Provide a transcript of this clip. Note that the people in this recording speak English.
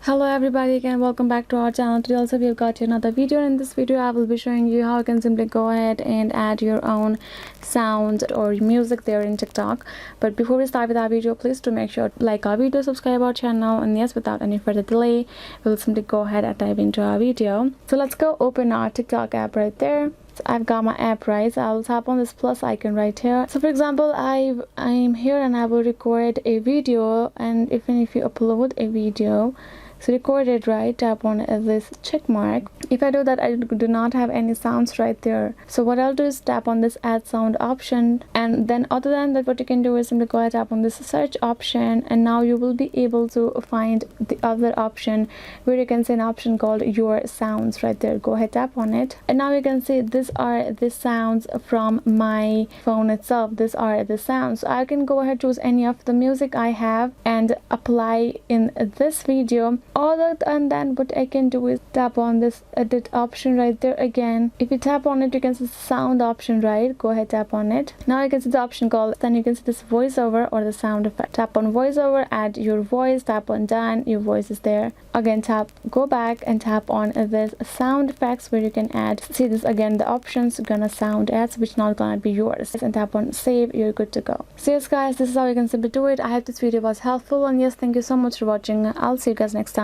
Hello everybody, again welcome back to our channel. Today also we have got another video. In this video I will be showing you how you can simply go ahead and add your own sound or music there in TikTok. But before we start with our video, please do make sure to like our video, subscribe our channel, and yes, without any further delay we'll simply go ahead and dive into our video. So let's go open our TikTok app right there. So I've got my app right, so I'll tap on this plus icon right here. So for example, I'm here and I will record a video, and even if you upload a video, so record it right, tap on this check mark. If I do that, I do not have any sounds right there. So what I'll do is tap on this add sound option, and then other than that what you can do is simply go ahead, tap on this search option, and now you will be able to find the other option where you can see an option called your sounds right there. Go ahead, tap on it, and now you can see these are the sounds from my phone itself. These are the sounds. So I can go ahead, choose any of the music I have and apply in this video. Other than that, what I can do is tap on this edit option right there again. If you tap on it, you can see the sound option, right? Go ahead, tap on it. Now you can see the option called, then you can see this voiceover or the sound effect. Tap on voiceover, add your voice, tap on done, your voice is there. Again, tap, go back and tap on this sound effects where you can add, see this again, the options gonna sound ads which not gonna be yours, and tap on save, you're good to go. So yes guys, this is how you can simply do it. I hope this video was helpful, and yes, thank you so much for watching. I'll see you guys next time.